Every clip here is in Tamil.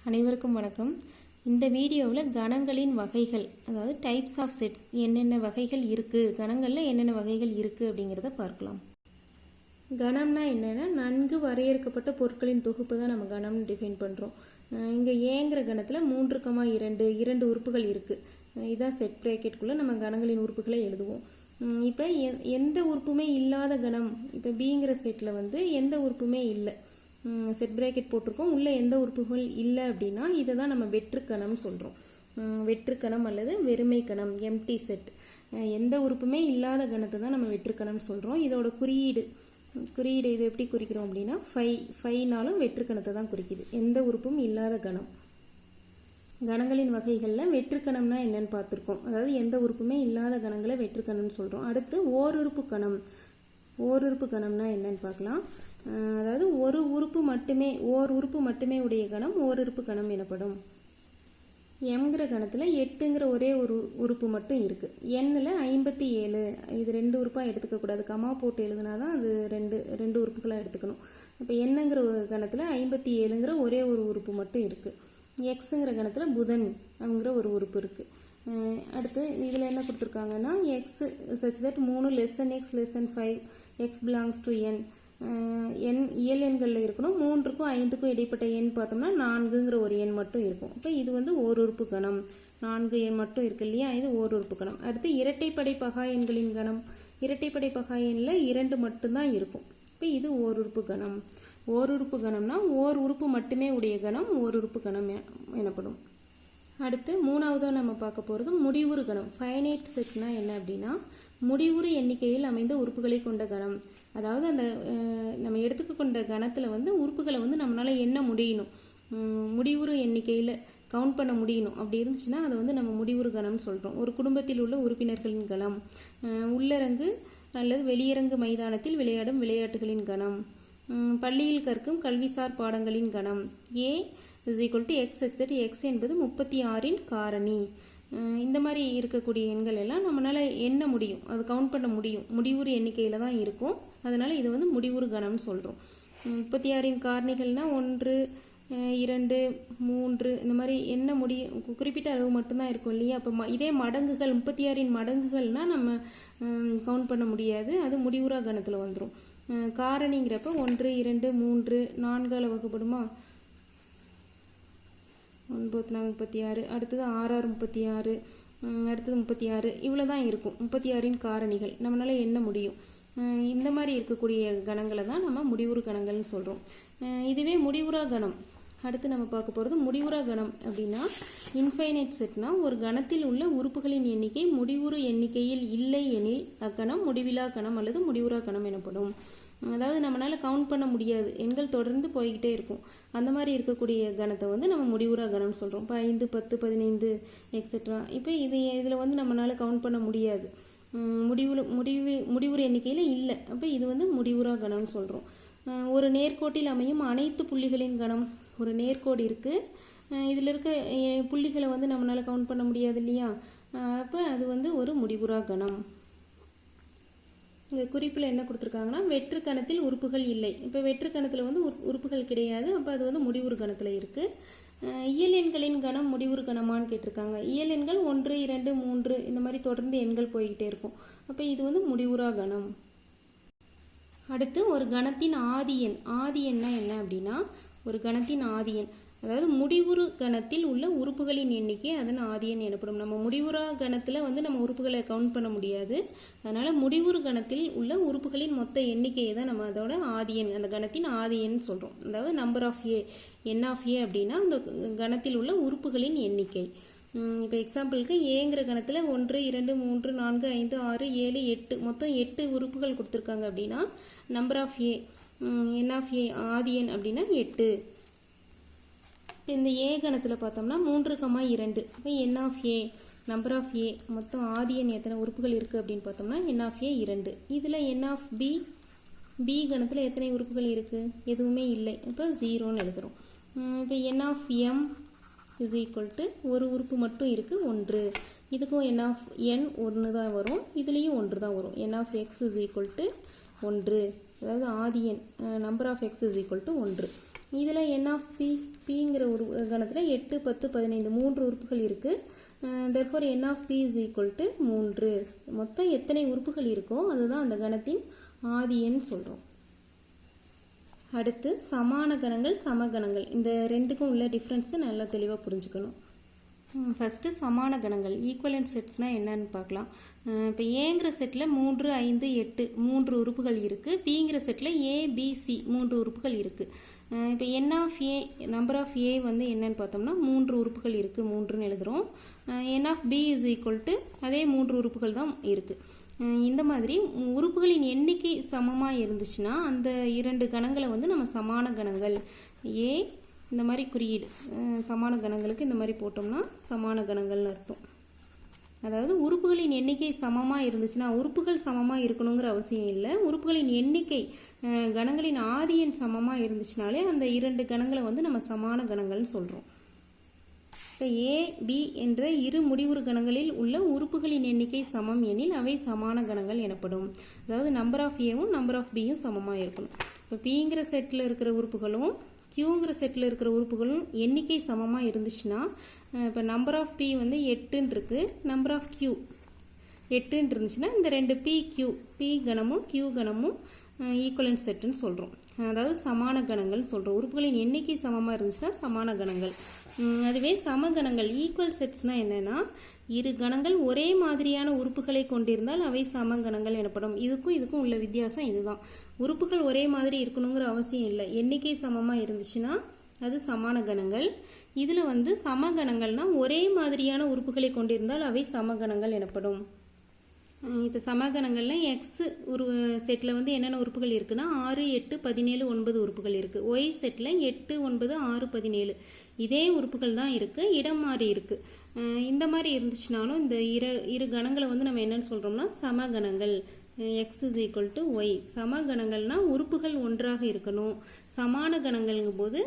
அனைவருக்கும் வணக்கம். இந்த வீடியோவில் கணங்களின் வகைகள், அதாவது டைப்ஸ் ஆஃப் செட்ஸ், என்னென்ன வகைகள் இருக்குது, கணங்களில் என்னென்ன வகைகள் இருக்குது அப்படிங்கிறத பார்க்கலாம். கணம்னா என்னென்னா, நன்கு வரையறுக்கப்பட்ட பொருட்களின் தொகுப்பு தான் நம்ம கணம்னு டிஃபைன் பண்ணுறோம். இங்கே ஏங்கிற கணத்தில் 3,2 2 உறுப்புகள் இருக்குது. இதுதான் செட் ப்ராக்கெட்டுக்குள்ளே நம்ம கணங்களின் உறுப்புகளை எழுதுவோம். இப்போ எந்த உறுப்புமே இல்லாத கணம், இப்போ பிங்கிற செட்டில் வந்து எந்த உறுப்புமே இல்லை, செட் பிராக்கெட் போட்டிருக்கோம், உள்ளே எந்த உறுப்புகள் இல்லை அப்படின்னா இதை தான் நம்ம வெற்றுக்கணம்னு சொல்கிறோம். வெற்றுக்கணம் அல்லது வெறுமை கணம், எம்டி செட். எந்த உறுப்புமே இல்லாத கணத்தை தான் நம்ம வெற்றுக்கணம்னு சொல்கிறோம். இதோட குறியீடு இது எப்படி குறிக்கிறோம் அப்படின்னா ஃபைனாலும் வெற்றுக்கணத்தை தான் குறிக்குது, எந்த உறுப்பும் இல்லாத கணம். கணங்களின் வகைகளில் வெற்றுக்கணம்னா என்னன்னு பார்த்துருக்கோம், அதாவது எந்த உறுப்புமே இல்லாத கணங்களை வெற்றுக்கணம்னு சொல்கிறோம். அடுத்து ஓருறுப்பு கணம். ஓருறுப்பு கணம்னா என்னன்னு பார்க்கலாம். அதாவது ஒரு உறுப்பு மட்டுமே உடைய கணம் ஓருறுப்பு கணம் எனப்படும். எம்ங்கிற கணத்தில் 8ங்கிற ஒரே ஒரு உறுப்பு மட்டும் இருக்கு. எண்ணில் 57, இது 2 உறுப்பாக எடுத்துக்கக்கூடாது, கமா போட்டு எழுதுனா தான் அது ரெண்டு உறுப்புகளாக எடுத்துக்கணும். இப்போ என்னங்கிற கணத்தில் 57ங்கிற ஒரே ஒரு உறுப்பு மட்டும் இருக்கு. எக்ஸுங்கிற கணத்தில் புதன் அங்கிற ஒரு உறுப்பு இருக்கு. அடுத்து இதில் என்ன கொடுத்துருக்காங்கன்னா, x such that 3 less than x less than 5 x belongs to N. எண் இயல் எண்களில் இருக்கணும். 3க்கும் 5க்கும் இடைப்பட்ட எண் பார்த்தோம்னா 4ங்கிற ஒரு எண் மட்டும் இருக்கும். இப்போ இது வந்து ஓருறுப்பு கணம், 4 எண் மட்டும் இருக்கு இல்லையா, இது ஓருறுப்பு கணம். அடுத்து இரட்டைப்படை பகா எண்களின் கணம். இரட்டைப்படை பகா எண்ணில் 2 மட்டும்தான் இருக்கும். இப்போ இது ஓருறுப்பு கணம். ஓருறுப்பு கணம்னா ஓர் உறுப்பு மட்டுமே உடைய கணம் ஓருறுப்பு கணம் எனப்படும். அடுத்து மூணாவதாக நம்ம பார்க்க போகிறது முடிவுறு கணம். ஃபைனைட் செட்னா என்ன அப்படின்னா, முடிவுறு எண்ணிக்கையில் அமைந்த உறுப்புகளை கொண்ட கணம். அதாவது அந்த நம்ம எடுத்துக்க கொண்ட கணத்தில் வந்து உறுப்புகளை வந்து நம்மளால் எண்ண முடியணும், முடிவுறு எண்ணிக்கையில் கவுண்ட் பண்ண முடியணும். அப்படி இருந்துச்சுன்னா அதை வந்து நம்ம முடிவுறு கணம்னு சொல்கிறோம். ஒரு குடும்பத்தில் உள்ள உறுப்பினர்களின் கணம், உள்ளரங்கு அல்லது வெளியரங்கு மைதானத்தில் விளையாடும் விளையாட்டுகளின் கணம், பள்ளியில் கற்கும் கல்விசார் பாடங்களின் கணம். ஏ x such that x என்பது 36ன் காரணி. இந்த மாதிரி இருக்கக்கூடிய எண்கள் எல்லாம் நம்மளால எண்ண முடியும், அது கவுண்ட் பண்ண முடியும், முடிவுறு எண்ணிக்கையில் தான் இருக்கும். அதனால இதை வந்து முடிவுறு கணம்னு சொல்கிறோம். 36ன் காரணிகள்னா 1 2 3 இந்த மாதிரி எண்ண முடியும், குறிப்பிட்ட அளவு மட்டும்தான் இருக்கும் இல்லையா. அப்போ இதே மடங்குகள் 36ன் மடங்குகள்னால் நம்ம கவுண்ட் பண்ண முடியாது, அது முடிவுறா கணத்தில் வந்துடும். காரணிங்கிறப்ப 1 2 3 4ஆல் வகுப்படுமா, 9 4 36, அடுத்தது 6 6 36, அடுத்தது 36, இவ்வளோ தான் இருக்கும் 36ன் காரணிகள், நம்மளால எண்ண முடியும். இந்த மாதிரி இருக்கக்கூடிய கணங்களை தான் நம்ம முடிவுறு கணங்கள்னு சொல்கிறோம். இதுவே முடிவுறா கணம். அடுத்து நம்ம பார்க்க போகிறது முடிவுறா கணம் அப்படின்னா, இன்ஃபைனைட் செட்னா ஒரு கணத்தில் உள்ள உறுப்புகளின் எண்ணிக்கை முடிவுறு எண்ணிக்கையில் இல்லை எனில் அக்கணம் முடிவிலா கணம் அல்லது முடிவுறா கணம் எனப்படும். அதாவது நம்மளால கவுண்ட் பண்ண முடியாது, எண்கள் தொடர்ந்து போய்கிட்டே இருக்கும். அந்த மாதிரி இருக்கக்கூடிய கணத்தை வந்து நம்ம முடிவுறா கணம்னு சொல்கிறோம். இப்போ 5 10 15 எக்ஸெட்ரா. இப்போ இதில் வந்து நம்மளால கவுண்ட் பண்ண முடியாது, முடிவுறு எண்ணிக்கையில் இல்லை. அப்போ இது வந்து முடிவுறா கணம்னு சொல்கிறோம். ஒரு நேர்கோட்டில் அமையும் அனைத்து புள்ளிகளின் கணம். ஒரு நேர்கோடு இருக்குது, இதில் இருக்க புள்ளிகளை வந்து நம்மளால கவுண்ட் பண்ண முடியாது இல்லையா, அப்போ அது வந்து ஒரு முடிவுறா கணம். இங்கே குறிப்பில் என்ன கொடுத்துருக்காங்கன்னா, வெற்று கணத்தில் உறுப்புகள் இல்லை. இப்போ வெற்று கணத்தில் வந்து உறுப்புகள் கிடையாது, அப்போ அது வந்து முடிவுறு கணத்தில் இருக்குது. இயல் எண்களின் கணம் முடிவுறு கணமான்னு கேட்டிருக்காங்க. இயல் எண்கள் 1 2 3 இந்த மாதிரி தொடர்ந்து எண்கள் போய்கிட்டே இருக்கும். அப்போ இது வந்து முடிவுறா கணம். அடுத்து ஒரு கணத்தின் ஆதி எண். ஆதி எண்ணா என்ன அப்படின்னா, ஒரு கணத்தின் ஆதி எண், அதாவது முடிவுறு கணத்தில் உள்ள உறுப்புகளின் எண்ணிக்கை அதன் ஆதி எண் எனப்படும். நம்ம முடிவுறா கணத்தில் வந்து நம்ம உறுப்புகளை கவுண்ட் பண்ண முடியாது, அதனால முடிவுறு கணத்தில் உள்ள உறுப்புகளின் மொத்த எண்ணிக்கையை தான் நம்ம அதோட ஆதி எண், அந்த கணத்தின் ஆதி எண் சொல்கிறோம். அதாவது number of A, N of A அப்படின்னா அந்த கணத்தில் உள்ள உறுப்புகளின் எண்ணிக்கை. இப்போ எக்ஸாம்பிளுக்கு ஏங்கிற கணத்தில் 1 2 3 4 5 6 7 8 மொத்தம் 8 உறுப்புகள் கொடுத்துருக்காங்க அப்படின்னா number of A, N of A ஆதி எண் அப்படின்னா 8. இந்த ஏ கணத்தில் பார்த்தோம்னா 3 2. இப்போ N of A, number of ஏ, மொத்தம் ஆதி எண் எத்தனை உறுப்புகள் இருக்குது அப்படின்னு பார்த்தோம்னா என் ஆஃப் ஏ 2. இதில் என் ஆஃப் பி, பி கணத்தில் எத்தனை உறுப்புகள் இருக்குது, எதுவுமே இல்லை, இப்போ 0ன்னு எழுதுகிறோம். இப்போ N of M is equal to ஒரு உறுப்பு மட்டும் இருக்குது 1. இதுக்கும் என் ஆஃப் என் 1 தான் வரும், இதுலேயும் 1 தான் வரும். N of X is equal to 1, அதாவது ஆதி எண் number of X is equal to 1. இதில் என் ஆஃப் பி பிங்கிற ஒரு கணத்தில் 8 10 15 3 உறுப்புகள் இருக்குது. therefore n of p is equal to 3. மொத்தம் எத்தனை உறுப்புகள் இருக்கோ அதுதான் அந்த கணத்தின் ஆதி எண் சொல்கிறோம். அடுத்து சமான கணங்கள் சமகணங்கள், இந்த ரெண்டுக்கும் உள்ள டிஃப்ரென்ஸை நல்லா தெளிவாக புரிஞ்சுக்கணும். ஃபஸ்ட்டு சமான கணங்கள் ஈக்குவலன்ட் செட்ஸ்னால் என்னன்னு பார்க்கலாம். இப்போ ஏங்கிற செட்டில் 3 5 8 3 உறுப்புகள் இருக்குது. பிங்கிற செட்டில் ஏபிசி 3 உறுப்புகள் இருக்குது. இப்போ n of A number of A வந்து என்னன்னு பார்த்தோம்னா 3 உறுப்புகள் இருக்குது, 3ன்னு எழுதுகிறோம். n of B is equal to அதே 3 உறுப்புகள் தான் இருக்குது. இந்த மாதிரி உறுப்புகளின் எண்ணிக்கை சமமாக இருந்துச்சுன்னா அந்த இரண்டு கணங்களை வந்து நம்ம சமான கணங்கள் ஏ இந்த மாதிரி குறியீடு சமான கணங்களுக்கு இந்த மாதிரி போட்டோம்னா சமான கணங்கள்னு அர்த்தம். அதாவது உறுப்புகளின் எண்ணிக்கை சமமாக இருந்துச்சுன்னா உறுப்புகள் சமமாக இருக்கணுங்கிற அவசியம் இல்லை. உறுப்புகளின் எண்ணிக்கை கணங்களின் ஆதி எண் சமமாக இருந்துச்சுனாலே அந்த இரண்டு கணங்களை வந்து நம்ம சமான கணங்கள்னு சொல்கிறோம். இப்போ ஏ பி என்ற இரு முடிவுறு கணங்களில் உள்ள உறுப்புகளின் எண்ணிக்கை சமம் எனில் அவை சமான கணங்கள் எனப்படும். அதாவது நம்பர் ஆஃப் ஏவும் நம்பர் ஆஃப் பியும் சமமாக இருக்கணும். இப்போ பிங்கிற செட்டில் இருக்கிற உறுப்புகளும் கியூங்கிற செட்டில் இருக்கிற உறுப்புகளும் எண்ணிக்கை சமமாக இருந்துச்சுன்னா இப்போ நம்பர் ஆஃப் பி வந்து 8ன்னு இருக்குது, நம்பர் ஆஃப் கியூ 8ன்னு இருந்துச்சுன்னா இந்த ரெண்டு பி கணமும் கியூ கணமும் ஈக்குவலன்ட் செட்டுன்னு சொல்கிறோம். அதாவது சமான கணங்கள் சொல்கிறோம். உறுப்புகளின் எண்ணிக்கை சமமாக இருந்துச்சுன்னா சமான கணங்கள். அதுவே சமகணங்கள் ஈக்குவல் செட்ஸ்னால் என்னென்னா இரு கணங்கள் ஒரே மாதிரியான உறுப்புகளை கொண்டிருந்தால் அவை சமகணங்கள் எனப்படும். இதுக்கும் உள்ள வித்தியாசம் இதுதான். உறுப்புகள் ஒரே மாதிரி இருக்கணுங்கிற அவசியம் இல்லை. எண்ணிக்கை சமமாக இருந்துச்சுன்னா அது சமான கணங்கள். இதில் வந்து சமகணங்கள்னால் ஒரே மாதிரியான உறுப்புகளை கொண்டிருந்தால் அவை சமகணங்கள் எனப்படும். இப்போ சமகணங்களில் எக்ஸ் ஒரு செட்டில் வந்து என்னென்ன உறுப்புகள் இருக்குன்னா 6 8 17 9 உறுப்புகள் இருக்குது. ஒய் செட்டில் 8 9 6 17 இதே உறுப்புகள் தான் இருக்குது, இடம் மாறி இருக்குது. இந்த மாதிரி இருந்துச்சுனாலும் இந்த இரு கணங்களை வந்து நம்ம என்னென்னு சொல்கிறோம்னா சமகணங்கள். X is equal to Y. சமகணங்கள்னால் உறுப்புகள் ஒன்றாக இருக்கணும். சமான கணங்கள்ங்கும் போது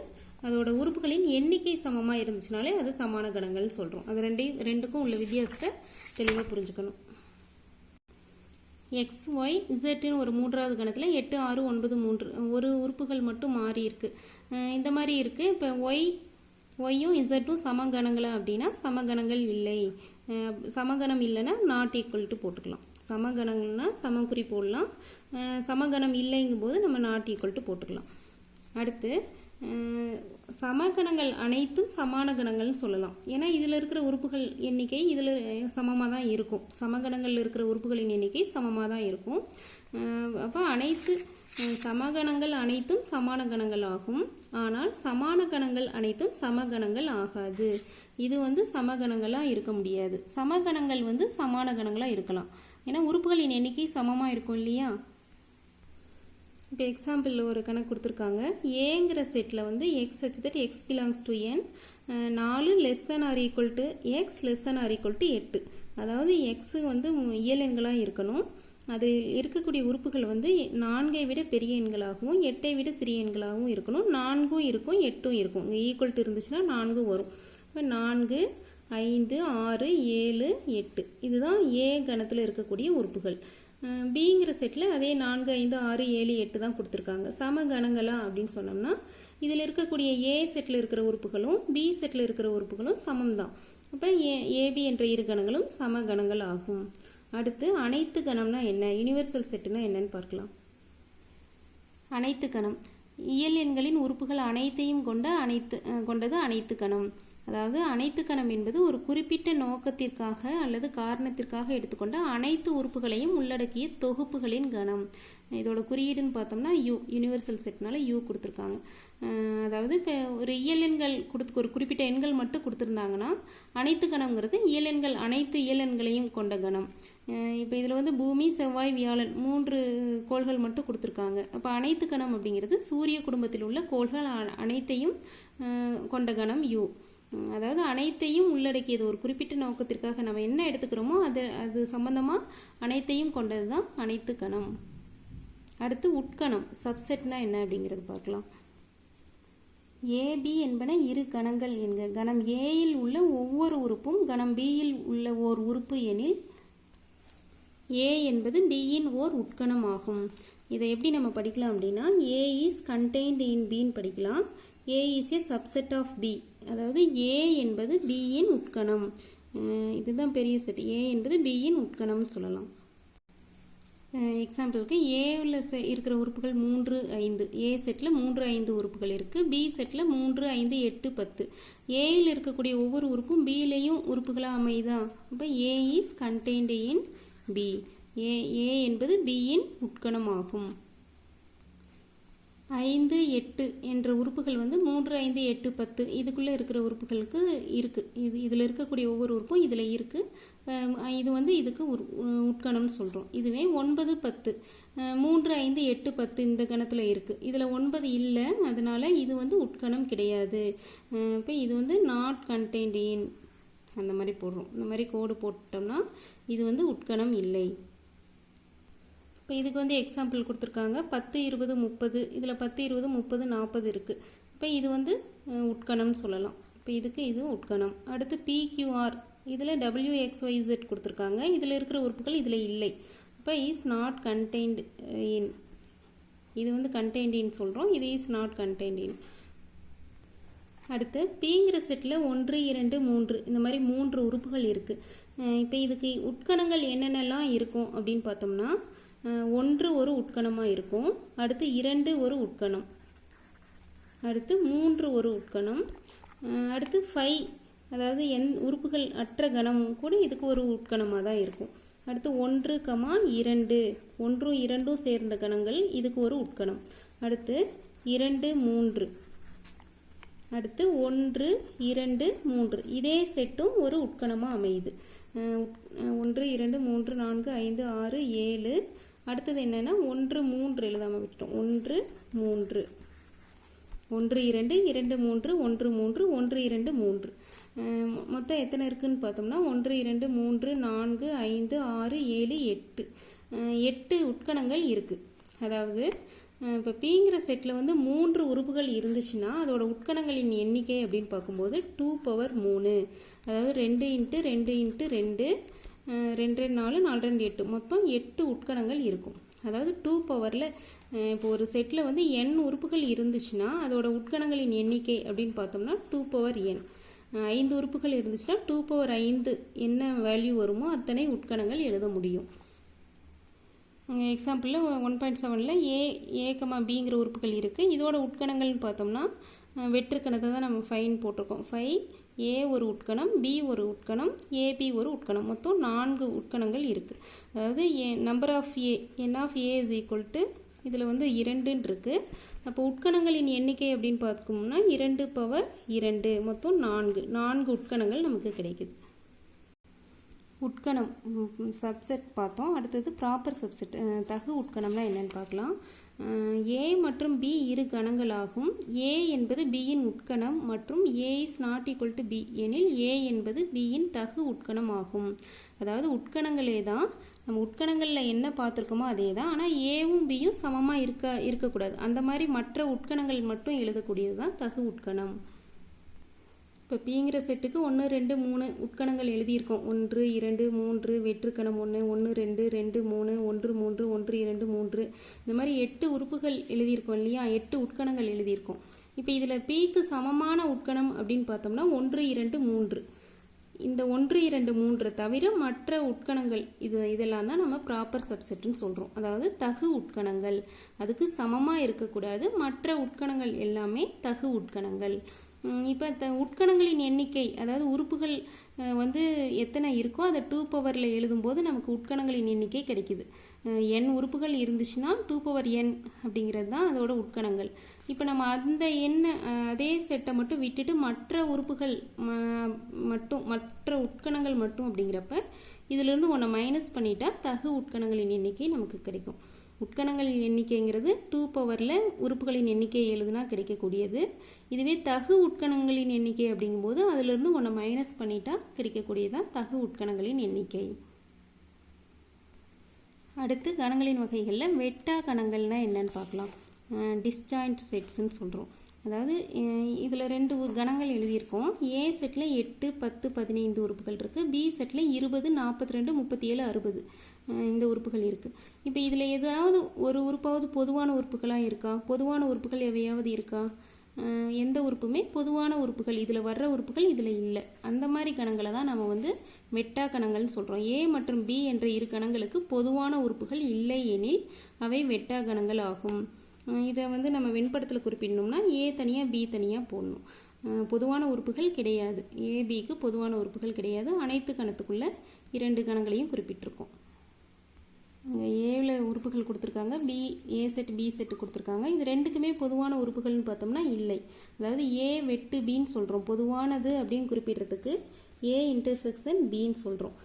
அதோட உறுப்புகளின் எண்ணிக்கை சமமாக இருந்துச்சுனாலே அது சமான கணங்கள்னு சொல்கிறோம். அது ரெண்டுக்கும் உள்ள வித்தியாசத்தை தெளிவாக புரிஞ்சுக்கணும். எக்ஸ் ஒய் இசட்டுன்னு ஒரு மூன்றாவது கணத்தில் 8 6 9 3 ஒரு உறுப்புகள் மட்டும் மாறி இருக்குது. இந்த மாதிரி இருக்குது. இப்போ ஒய்யும் இசட்டும் சமகணங்களா அப்படின்னா சமகணங்கள் இல்லை. சமகணம் இல்லைன்னா நாட் ஈக்குவல் டு போட்டுக்கலாம். சமகணங்கள்னா சமக்குறி போடலாம். சமகணம் இல்லைங்கும் போது நம்ம நாட் ஈக்குவல் டு போட்டுக்கலாம். அடுத்து சமகணங்கள் அனைத்தும் சமான கணங்கள்னு சொல்லலாம். ஏன்னா இதில் இருக்கிற உறுப்புகள் எண்ணிக்கை இதில் சமமாக தான் இருக்கும். சமகணங்களில் இருக்கிற உறுப்புகளின் எண்ணிக்கை சமமாக தான் இருக்கும். அப்போ அனைத்து சமகணங்கள் அனைத்தும் சமான கணங்கள் ஆகும். ஆனால் சமான கணங்கள் அனைத்தும் சமகணங்கள் ஆகாது. இது வந்து சமகணங்களாக இருக்க முடியாது. சமகணங்கள் வந்து சமான கணங்களாக இருக்கலாம். ஏன்னா உறுப்புகளின் எண்ணிக்கை சமமாக இருக்கும் இல்லையா. இப்போ எக்ஸாம்பிளில் ஒரு கணக்கு கொடுத்துருக்காங்க. ஏங்கிற செட்டில் வந்து x such that x belongs to N 4 less than or equal to x less than or equal to 8. அதாவது எக்ஸு வந்து இயல் எண்களாக இருக்கணும். அது இருக்கக்கூடிய உறுப்புகள் வந்து 4ஐ விட பெரிய எண்களாகவும் 8ஐ விட சிறிய எண்களாகவும் இருக்கணும். 4ம் இருக்கும் 8ம் இருக்கும். இங்கே ஈக்குவல் டு இருந்துச்சுன்னா 4 வரும். இப்போ 4 5 6 7 8 இதுதான் ஏ கணத்தில் இருக்கக்கூடிய உறுப்புகள். பிங்கிற செட்டில் அதே 4 5 6 7 8 தான் கொடுத்துருக்காங்க. சம கணங்களா அப்படின்னு சொன்னோம்னா இதில் இருக்கக்கூடிய ஏ செட்டில் இருக்கிற உறுப்புகளும் பி செட்டில் இருக்கிற உறுப்புகளும் சமம் தான். அப்போ ஏபி என்ற இரு கணங்களும் சம கணங்கள் ஆகும். அடுத்து அனைத்து கணம்னா என்ன, யூனிவர்சல் செட்டுனா என்னன்னு பார்க்கலாம். அனைத்து கணம் இயல் எண்களின் உறுப்புகள் அனைத்தையும் கொண்டது அனைத்து கணம். அதாவது அனைத்து கணம் என்பது ஒரு குறிப்பிட்ட நோக்கத்திற்காக அல்லது காரணத்திற்காக எடுத்துக்கொண்ட அனைத்து உறுப்புகளையும் உள்ளடக்கிய தொகுப்புகளின் கணம். இதோட குறியீடுன்னு பார்த்தோம்னா யூனிவர்சல் செட்னால யூ கொடுத்துருக்காங்க. அதாவது இப்போ ஒரு இயல் எண்கள் ஒரு குறிப்பிட்ட எண்கள் மட்டும் கொடுத்துருந்தாங்கன்னா அனைத்து கணம்ங்கிறது அனைத்து இயல் எண்களையும் கொண்ட கணம். இப்போ இதில் வந்து பூமி செவ்வாய் வியாழன் 3 கோள்கள் மட்டும் கொடுத்துருக்காங்க. அப்போ அனைத்து கணம் அப்படிங்கிறது சூரிய குடும்பத்தில் உள்ள கோள்கள் அனைத்தையும் கொண்ட கணம் யூ. அதாவது அனைத்தையும் உள்ளடக்கியது. ஒரு குறிப்பிட்ட நோக்கத்திற்காக நம்ம என்ன எடுத்துக்கிறோமோ அது சம்பந்தமாக அனைத்தையும் கொண்டது தான் அனைத்து கணம். அடுத்து உட்கணம் சப்செட்னா என்ன அப்படிங்கிறது பார்க்கலாம். ஏபி என்பன இரு கணங்கள் என்க. கணம் ஏயில் உள்ள ஒவ்வொரு உறுப்பும் கணம் பியில் உள்ள ஓர் உறுப்பு எனில் ஏ என்பது பியின் ஓர் உட்கணம் ஆகும். இதை எப்படி நம்ம படிக்கலாம் அப்படின்னா ஏ இஸ் கண்டெய்ன்ட் இன் பின்னு படிக்கலாம். A is a subset of B. அதாவது A என்பது B இன் உட்கணம். இதுதான் பெரிய செட். A என்பது B இன் உட்கணம்னு சொல்லலாம். எக்ஸாம்பிளுக்கு ஏவில் இருக்கிற உறுப்புகள் 3 5. A செட்டில் 3 5 உறுப்புகள் இருக்குது. B settle 3 5 8 10. ஏயில் இருக்கக்கூடிய ஒவ்வொரு உறுப்பும் Bலையும் உறுப்புகளாக அமையுதா? அப்போ A is contained in B. A என்பது B இன் உட்கணமாகும். 5 8 என்ற உறுப்புகள் வந்து 3 5 8 10 இதுக்குள்ளே இருக்கிற உறுப்புகளுக்கு இருக்குது. இதில் இருக்கக்கூடிய ஒவ்வொரு உறுப்பும் இதில் இருக்குது. இது வந்து இதுக்கு உட்கணம்னு சொல்கிறோம். இதுவே 9 10 3 5 8 10 இந்த கணத்தில் இருக்குது. இதில் 9 இல்லை, அதனால் இது வந்து உட்கணம் கிடையாது. இப்போ இது வந்து நாட் கண்டெய்ன்ட் இன் அந்த மாதிரி போடுறோம். இந்த மாதிரி கோடு போட்டோம்னா இது வந்து உட்கணம் இல்லை. இப்போ இதுக்கு வந்து எக்ஸாம்பிள் கொடுத்துருக்காங்க. 10 20 30. இதில் 10 20 30 40 இருக்குது. இப்போ இது வந்து உட்கணம்னு சொல்லலாம். இப்போ இதுக்கு இது உட்கணம். அடுத்து PQR. இதில் WXYZ கொடுத்துருக்காங்க. இதில் இருக்கிற உறுப்புகள் இதில் இல்லை. இப்போ இஸ் நாட் கண்டெய்ன்ட் இன். இது வந்து கண்டெய்ன்ட் இன் சொல்கிறோம். இது இஸ் நாட் கண்டெய்ன்ட் இன். அடுத்து Pங்கிற செட்டில் 1 2 3 இந்த மாதிரி 3 உறுப்புகள் இருக்குது. இப்போ இதுக்கு உட்கணங்கள் என்னென்னலாம் இருக்கும் அப்படின்னு பார்த்தோம்னா 1 ஒரு உட்கணமாக இருக்கும். அடுத்து 2 ஒரு உட்கணம். அடுத்து 3 ஒரு உட்கணம். அடுத்து 5 அதாவது உறுப்புகள் அற்ற கணமும் கூட இதுக்கு ஒரு உட்கணமாக தான் இருக்கும். அடுத்து 1 2 1 2 சேர்ந்த கணங்கள் இதுக்கு ஒரு உட்கணம். அடுத்து 2 3. அடுத்து 1 2 3 இதே செட்டும் ஒரு உட்கணமாக அமையுது. 1 2 3 4 5 6 7. அடுத்தது என்னென்னா 1 3 எழுதாமல் விட்டோம். 1 3 1 2 2 3 1 3 1 2 3 மொத்தம் எத்தனை இருக்குதுன்னு பார்த்தோம்னா 1 2 3 4 5 6 7 8 8 உட்கணங்கள் இருக்குது. அதாவது இப்போ Pங்கிற செட்டில் வந்து 3 உறுப்புகள் இருந்துச்சுன்னா அதோட உட்கணங்களின் எண்ணிக்கை அப்படின்னு பார்க்கும்போது 2⁻3. அதாவது 2 × 2 × 2 2 4 4 2 8 மொத்தம் 8 உட்கணங்கள் இருக்கும். அதாவது 2 பவரில் இப்போ ஒரு செட்டில் வந்து n உறுப்புகள் இருந்துச்சுன்னா அதோட உட்கணங்களின் எண்ணிக்கை அப்படின்னு பார்த்தோம்னா 2n. 5 உறுப்புகள் இருந்துச்சுன்னா 2/5 என்ன வேல்யூ வருமோ அத்தனை உட்கணங்கள் எழுத முடியும். எக்ஸாம்பிளில் 1.7ல் A,Bங்கிற உறுப்புகள் இருக்குது. இதோட உட்கணங்கள்னு பார்த்தோம்னா வெற்றுக்கணத்தை தான் நம்ம 5 போட்டிருக்கோம். 5 A ஒரு உட்கணம், B ஒரு உட்கணம், AB ஒரு உட்கணம். மொத்தம் 4 உட்கணங்கள் இருக்குது. அதாவது number of A n of A is equal to இதில் வந்து 2ன்னு இருக்குது. அப்போ உட்கணங்களின் எண்ணிக்கை அப்படின்னு பார்க்கணும்னா 2/2 மொத்தம் 4 உட்கணங்கள் நமக்கு கிடைக்குது. உட்கணம் சப்செட் பார்த்தோம். அடுத்தது ப்ராப்பர் சப்செட் தகு உட்கணம்னா என்னன்னு பார்க்கலாம். A மற்றும் B இரு கணங்களாகும். A என்பது Bயின் உட்கணம் மற்றும் A is not equal to B எனில் A என்பது Bயின் தகு உட்கணம் ஆகும். அதாவது உட்கணங்களே தான், நம்ம உட்கணங்களில் என்ன பார்த்துருக்கோமோ அதே தான். ஆனால் Aவும் Bயும் சமமாக இருக்கக்கூடாது. அந்த மாதிரி மற்ற உட்கணங்கள் மட்டும் எழுதக்கூடியது தான் தகு உட்கணம். இப்போ Pங்கிற செட்டுக்கு 1 2 3 உட்கணங்கள் எழுதியிருக்கோம். 1 2 3 வெற்றுக்கணம் 1 1 2 2 3 1 3 1 2 3 இந்த மாதிரி 8 உறுப்புகள் எழுதியிருக்கோம் இல்லையா? 8 உட்கணங்கள் எழுதியிருக்கோம். இப்போ இதில் Pக்கு சமமான உட்கணம் அப்படின்னு பார்த்தோம்னா 1 2 3. இந்த 1 2 3 தவிர மற்ற உட்கணங்கள் இதெல்லாம் தான் நம்ம ப்ராப்பர் சப்செட்டுன்னு சொல்கிறோம். அதாவது தகு உட்கணங்கள். அதுக்கு சமமாக இருக்கக்கூடாது. மற்ற உட்கணங்கள் எல்லாமே தகு உட்கணங்கள். இப்போ உட்கணங்களின் எண்ணிக்கை, அதாவது உறுப்புகள் வந்து எத்தனை இருக்கோ அதை 2 பவரில் எழுதும்போது நமக்கு உட்கணங்களின் எண்ணிக்கை கிடைக்குது. n உறுப்புகள் இருந்துச்சுன்னா 2n அப்படிங்கிறது தான் அதோட உட்கணங்கள். இப்போ நம்ம அந்த அதே செட்டை மட்டும் விட்டுட்டு மற்ற உறுப்புகள் மட்டும் மற்ற உட்கணங்கள் மட்டும் அப்படிங்கிறப்ப இதிலிருந்து ஒன்றை மைனஸ் பண்ணிட்டா தகு உட்கணங்களின் எண்ணிக்கை நமக்கு கிடைக்கும். உட்கணங்களின் எண்ணிக்கைங்கிறது 2 பவரில் உறுப்புகளின் எண்ணிக்கையை எழுதுனா கிடைக்கக்கூடியது. இதுவே தகு உட்கணங்களின் எண்ணிக்கை அப்படிங்கும்போது அதிலிருந்து ஒன்றை மைனஸ் பண்ணிட்டா கிடைக்கக்கூடியதான் தகு உட்கணங்களின் எண்ணிக்கை. அடுத்து கணங்களின் வகைகளில் வெட்டா கணங்கள்னால் என்னன்னு பார்க்கலாம். டிஸ்ஜாயிண்ட் செட்ஸ்ன்னு சொல்கிறோம். அதாவது இதில் 2 கணங்கள் எழுதியிருக்கோம். A செட்டில் 8 10 15 உறுப்புகள் இருக்குது. B செட்டில் 20 42 37 60 இந்த உறுப்புகள் இருக்குது. இப்போ இதில் ஏதாவது ஒரு உறுப்பாவது பொதுவான உறுப்புகளாக இருக்கா? பொதுவான உறுப்புகள் எவையாவது இருக்கா? எந்த உறுப்புமே பொதுவான உறுப்புகள் இதில் வர்ற உறுப்புகள் இதில் இல்லை, அந்த மாதிரி கணங்களை தான் நம்ம வந்து வெட்டா கணங்கள்னு சொல்கிறோம். ஏ மற்றும் பி என்ற இரு கணங்களுக்கு பொதுவான உறுப்புகள் இல்லை எனில் அவை வெட்டா கணங்கள் ஆகும். இதை வந்து நம்ம வெண்படத்தில் குறிப்பிடணும்னா ஏ தனியாக பி தனியாக போடணும். பொதுவான உறுப்புகள் கிடையாது, ஏபிக்கு பொதுவான உறுப்புகள் கிடையாது. அனைத்து கணத்துக்குள்ள 2 கணங்களையும் குறிப்பிட்டிருக்கோம். ஏவில் உறுப்புகள் கொடுத்துருக்காங்க, ஏ செட் பி செட்டு கொடுத்துருக்காங்க. இது ரெண்டுக்குமே பொதுவான உறுப்புகள்னு பார்த்தோம்னா இல்லை. அதாவது ஏ வெட்டு பின்னு சொல்கிறோம். பொதுவானது அப்படின்னு குறிப்பிடுறதுக்கு ஏ இன்டர்செக்ஷன் பின்னு சொல்கிறோம்.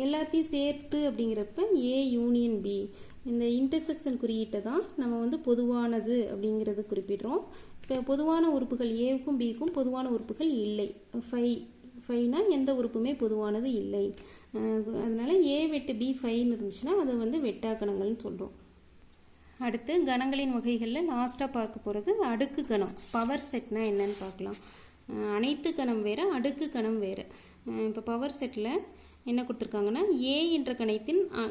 எல்லாத்தையும் சேர்த்து அப்படிங்கிறப்ப ஏ யூனியன் பி. இந்த இன்டர்செக்ஷன் குறியீட்டை தான் நம்ம வந்து பொதுவானது அப்படிங்கிறது குறிப்பிடுறோம். இப்போ பொதுவான உறுப்புகள் ஏவுக்கும் பிக்கும் பொதுவான உறுப்புகள் இல்லை. ஃபைனா எந்த உறுப்புமே பொதுவானது இல்லை. அதனால ஏ வெட்டு பி ஃபைன்னு இருந்துச்சுன்னா அதை வந்து வெட்டா கணங்கள்னு சொல்கிறோம். அடுத்து கணங்களின் வகைகளில் லாஸ்ட்டாக பார்க்க போகிறது அடுக்கு கணம். பவர் செட்னா என்னன்னு பார்க்கலாம். அனைத்து கணம் வேறு, அடுக்கு கணம் வேறு. இப்போ பவர் செட்டில் என்ன கொடுத்துருக்காங்கன்னா ஏ என்ற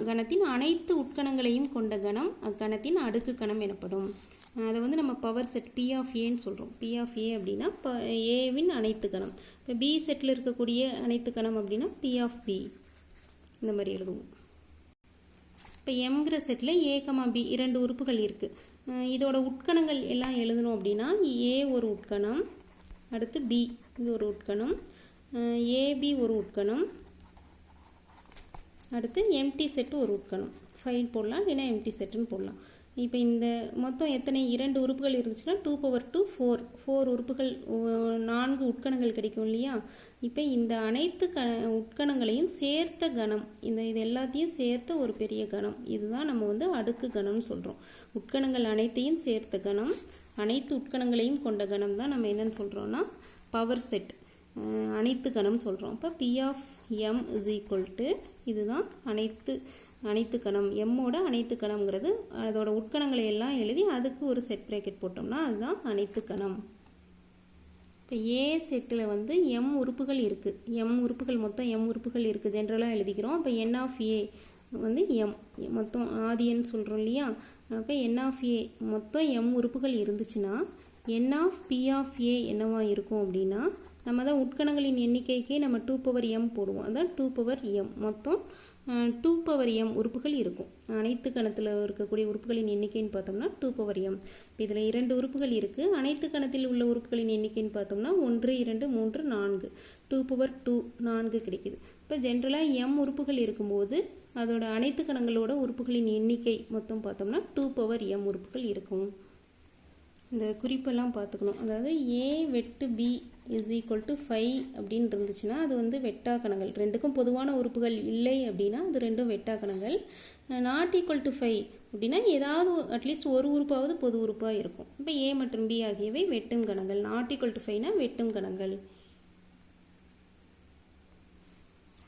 கணத்தின் அனைத்து உட்கணங்களையும் கொண்ட கணம் அக்கணத்தின் அடுக்கு கணம் எனப்படும். அதை வந்து நம்ம பவர் செட் பி ஆஃப் ஏன்னு சொல்கிறோம். பி ஆஃப் ஏ அப்படின்னா ஏவின் அனைத்து கணம். இப்போ பி செட்டில் இருக்கக்கூடிய அனைத்து கணம் அப்படின்னா பி ஆஃப் பி, இந்த மாதிரி எழுதுவோம். இப்போ எம்ங்கிற செட்டில் ஏ கமா பி 2 உறுப்புகள் இருக்குது. இதோட உட்கணங்கள் எல்லாம் எழுதணும் அப்படின்னா ஏ ஒரு உட்கணம், அடுத்து பி இது ஒரு உட்கணம், ஏபி ஒரு உட்கணம், அடுத்து எம்டி செட்டு ஒரு உட்கணம். ஃபைல் போடலாம், இல்லைன்னா எம்டி செட்டுன்னு போடலாம். இப்போ இந்த மொத்தம் எத்தனை 2 உறுப்புகள் இருந்துச்சுன்னா 2 4 உறுப்புகள், 4 உட்கணங்கள் கிடைக்கும் இல்லையா. இப்போ இந்த அனைத்து உட்கணங்களையும் சேர்த்த கணம், இது எல்லாத்தையும் சேர்த்த ஒரு பெரிய கணம், இதுதான் நம்ம வந்து அடுக்கு கணம்னு சொல்கிறோம். உட்கணங்கள் அனைத்தையும் சேர்த்த கணம், அனைத்து உட்கணங்களையும் கொண்ட கணம் தான் நம்ம என்னன்னு சொல்கிறோம்னா பவர் செட், அனைத்து கணம் சொல்கிறோம். இப்போ P of M is equal to இதுதான் அனைத்து கணம். எம்மோட அனைத்து கணம்ங்கிறது அதோட உட்கணங்களை எல்லாம் எழுதி அதுக்கு ஒரு செட் பிரேக்கெட் போட்டோம்னா அதுதான் அனைத்து கணம். இப்போ ஏ செட்டில் வந்து எம் உறுப்புகள் இருக்குது. மொத்தம் எம் உறுப்புகள் இருக்குது, ஜென்ரலாக எழுதிக்கிறோம். இப்போ என் ஆஃப் ஏ வந்து எம் மொத்தம் ஆதியன்னு சொல்கிறோம் இல்லையா. அப்போ என் ஆஃப் ஏ மொத்தம் எம் உறுப்புகள் இருந்துச்சுன்னா என் ஆஃப் பி ஆஃப் ஏ என்னவா இருக்கும் அப்படின்னா நம்ம தான் உட்கணங்களின் எண்ணிக்கைக்கே நம்ம 2 பவர் எம் போடுவோம். அதான் 2 பவர் எம். மொத்தம் 2 பவர் எம் உறுப்புகள் இருக்கும். அனைத்து கணத்தில் இருக்கக்கூடிய உறுப்புகளின் எண்ணிக்கைன்னு பார்த்தோம்னா 2 பவர் எம். இப்போ இதில் 2 உறுப்புகள் இருக்குது. அனைத்து கணத்தில் உள்ள உறுப்புகளின் எண்ணிக்கைன்னு பார்த்தோம்னா 1 2 3 4, 2 பவர் 2 4 கிடைக்குது. இப்போ ஜென்ரலாக எம் உறுப்புகள் இருக்கும்போது அதோட அனைத்து கணங்களோட உறுப்புகளின் எண்ணிக்கை மொத்தம் பார்த்தோம்னா 2 பவர் எம் உறுப்புகள் இருக்கும். இந்த குறிப்பெல்லாம் பார்த்துக்கணும். அதாவது ஏ வெட்டு பி இஸ் ஈக்குவல் டு 5 அப்படின்னு இருந்துச்சுன்னா அது வந்து வெட்டா கணங்கள். ரெண்டுக்கும் பொதுவான உறுப்புகள் இல்லை அப்படின்னா அது ரெண்டும் வெட்டா கணங்கள். நாட் ஈக்குவல் டு 5 அப்படின்னா ஏதாவது அட்லீஸ்ட் ஒரு உறுப்பாவது பொது உறுப்பாக இருக்கும். இப்போ ஏ மற்றும் பி ஆகியவை வெட்டும் கணங்கள். நாட் ஈக்குவல் டு 5னா வெட்டும் கணங்கள்.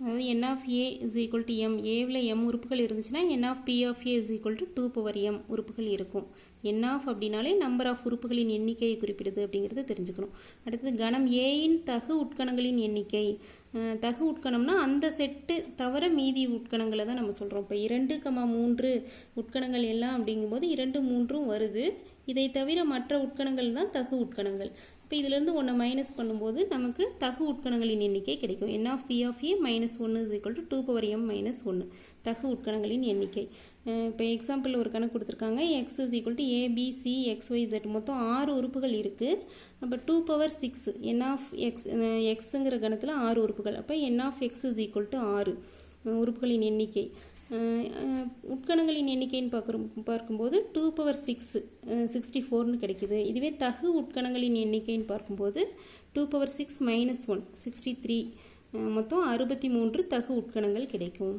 அதாவது N of A is equal to M. ஏவில் எம் உறுப்புகள் இருந்துச்சுன்னா N of B of A is equal to 2 power M உறுப்புகள் இருக்கும். என் ஆஃப் அப்படின்னாலே நம்பர் ஆஃப் உறுப்புகளின் எண்ணிக்கையை குறிப்பிடுது அப்படிங்கிறது தெரிஞ்சுக்கணும். அடுத்தது கணம் ஏயின் தகு உட்கணங்களின் எண்ணிக்கை. தகு உட்கணம்னா அந்த செட்டு தவிர மீதி உட்கணங்களை தான் நம்ம சொல்கிறோம். இப்போ 2, 3 உட்கணங்கள் எல்லாம் அப்படிங்கும்போது 2, 3 வருது. இதை தவிர மற்ற உட்கணங்கள் தான் தகு உட்கணங்கள். இப்போ இதிலிருந்து 1 மைனஸ் பண்ணும்போது நமக்கு தகு உட்கணங்களின் எண்ணிக்கை கிடைக்கும். N of B of A minus 1 is equal to 2 power M minus 1 தகு உட்கணங்களின் எண்ணிக்கை. இப்போ எக்ஸாம்பிள் ஒரு கணக்கு கொடுத்துருக்காங்க. X is equal to ABC XYZ மொத்தம் 6 உறுப்புகள் இருக்குது. அப்போ 2 பவர் 6 என் ஆஃப் எக்ஸுங்கிற கணத்தில் 6 உறுப்புகள். அப்போ N of X is equal to 6 உறுப்புகளின் எண்ணிக்கை. உட்கணங்களின் எண்ணிக்கைன்னு பார்க்கும்போது 2 பவர் 6 64ன்னு கிடைக்குது. இதுவே தகு உட்கணங்களின் எண்ணிக்கைன்னு பார்க்கும்போது 2 பவர் 6 மைனஸ் 1 63 மொத்தம் 63 தகு உட்கணங்கள் கிடைக்கும்.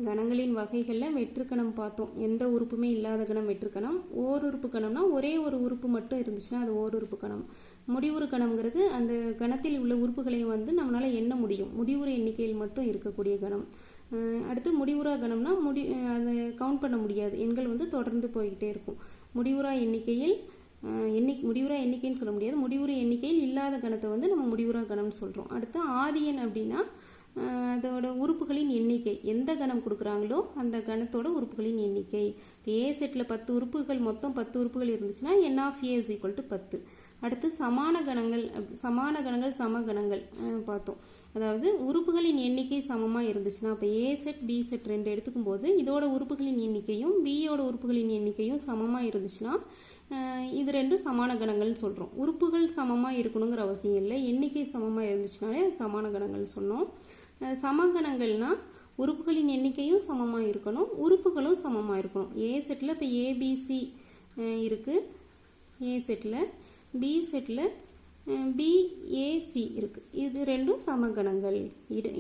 கணங்களின் வகைகளில் வெற்றுக்கணம் பார்த்தோம். எந்த உறுப்புமே இல்லாத கணம் வெற்றுக்கணம். ஓருறுப்பு கணம்னா ஒரே ஒரு உறுப்பு மட்டும் இருந்துச்சுன்னா அது ஓருறுப்பு கணம். முடிவுறு கணம்ங்கிறது அந்த கணத்தில் உள்ள உறுப்புகளை வந்து நம்மளால் எண்ண முடியும். முடிவுறு எண்ணிக்கையில் மட்டும் இருக்கக்கூடிய கணம். அடுத்து முடிவுறா கணம்னா அதை கவுண்ட் பண்ண முடியாது. எண்கள் வந்து தொடர்ந்து போய்கிட்டே இருக்கும். முடிவுறா எண்ணிக்கையில் முடிவுறா எண்ணிக்கைன்னு சொல்ல முடியாது. முடிவுறு எண்ணிக்கையில் இல்லாத கணத்தை வந்து நம்ம முடிவுறா கணம்னு சொல்கிறோம். அடுத்து ஆதியன் அப்படின்னா அதோட உறுப்புகளின் எண்ணிக்கை, எந்த கணம் கொடுக்குறாங்களோ அந்த கணத்தோட உறுப்புகளின் எண்ணிக்கை. ஏ செட்டில் 10 உறுப்புகள், மொத்தம் 10 உறுப்புகள் இருந்துச்சுன்னா n of A is equal to 10. அடுத்து சமான கணங்கள் சமகணங்கள் பார்த்தோம். அதாவது உறுப்புகளின் எண்ணிக்கை சமமாக இருந்துச்சுன்னா, இப்போ ஏ செட் பி செட் 2 எடுத்துக்கும் போது இதோட உறுப்புகளின் எண்ணிக்கையும் பியோட உறுப்புகளின் எண்ணிக்கையும் சமமாக இருந்துச்சுன்னா இது ரெண்டும் சமான கணங்கள்னு சொல்கிறோம். உறுப்புகள் சமமாக இருக்கணுங்கிற அவசியம் இல்லை, எண்ணிக்கை சமமாக இருந்துச்சுனாலே அது சமான கணங்கள் சொன்னோம். சமகணங்கள்னா உறுப்புகளின் எண்ணிக்கையும் சமமாக இருக்கணும், உறுப்புகளும் சமமாக இருக்கணும். ஏ செட்டில் இப்போ ஏபிசி இருக்குது, ஏ செட்டில் பி செட்டில் பிஏசி இருக்குது. இது ரெண்டும் சமகணங்கள்.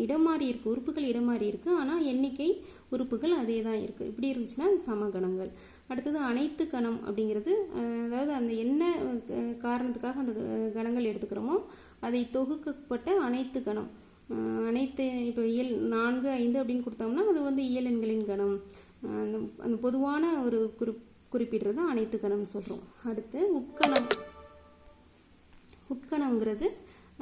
இடம் மாறி இருக்குது, உறுப்புகள் இடம் மாறி இருக்குது, ஆனால் எண்ணிக்கை உறுப்புகள் அதே தான் இருக்குது. இப்படி இருந்துச்சுன்னா அது சமகணங்கள். அடுத்தது அனைத்து கணம் அப்படிங்கிறது, அதாவது அந்த என்ன காரணத்துக்காக அந்த கணங்கள் எடுத்துக்கிறோமோ அதை தொகுக்கப்பட்ட அனைத்து கணம். அனைத்து இப்போ இயல் 4, 5 அப்படின்னு கொடுத்தோம்னா அது வந்து இயல் எண்களின் கணம். அந்த பொதுவான ஒரு குறிப்பிடுறது அனைத்து கணம்னு சொல்கிறோம். அடுத்து உட்கணம்ங்கிறது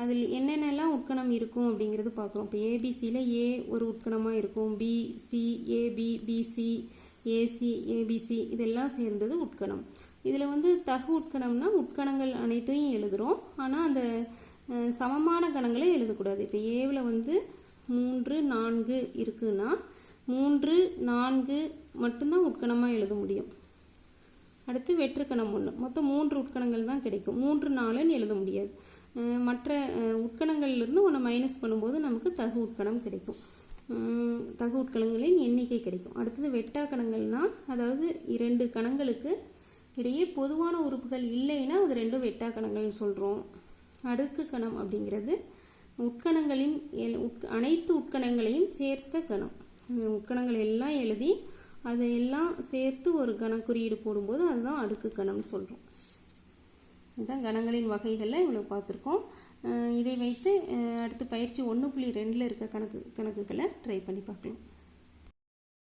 அதில் என்னென்னலாம் உட்கணம் இருக்கும் அப்படிங்கிறது பார்க்குறோம். இப்போ ஏபிசியில் ஏ ஒரு உட்கணமாக இருக்கும், BC AB BC AC ABC இதெல்லாம் சேர்ந்தது உட்கணம். இதில் வந்து தகு உட்கணம்னா உட்கணங்கள் அனைத்தையும் எழுதுகிறோம், ஆனால் அந்த சமமான கணங்களை எழுதக்கூடாது. இப்போ ஏவில் வந்து 3, 4 இருக்குன்னா 3, 4 மட்டும்தான் உட்கணமாக எழுத முடியும். அடுத்து வெற்றுக்கணம் 1, மொத்தம் 3 உட்கணங்கள் தான் கிடைக்கும். 3, 4ன்னு எழுத முடியாது. மற்ற உட்கணங்கள்லேருந்து ஒன்று மைனஸ் பண்ணும்போது நமக்கு தகு உட்கணம் கிடைக்கும், தகு உட்கணங்களின் எண்ணிக்கை கிடைக்கும். அடுத்தது வெட்டா கணங்கள்னால், அதாவது 2 கணங்களுக்கு இடையே பொதுவான உறுப்புகள் இல்லைன்னா அது ரெண்டும் வெட்டா கணங்கள்னு சொல்கிறோம். அடுக்கு கணம் அப்படிங்கிறது உட்கணங்களின் அனைத்து உட்கணங்களையும் சேர்த்த கணம். உட்கணங்கள் எல்லாம் எழுதி அதையெல்லாம் சேர்த்து ஒரு கணக்குறியீடு போடும்போது அதுதான் அடுக்கு கணம்னு சொல்கிறோம். இதுதான் கணங்களின் வகைகளில் இவ்வளோ பார்த்துருக்கோம். இதை வைத்து அடுத்து பயிற்சி 1.2 இருக்க கணக்குகளை ட்ரை பண்ணி பார்க்கலாம்.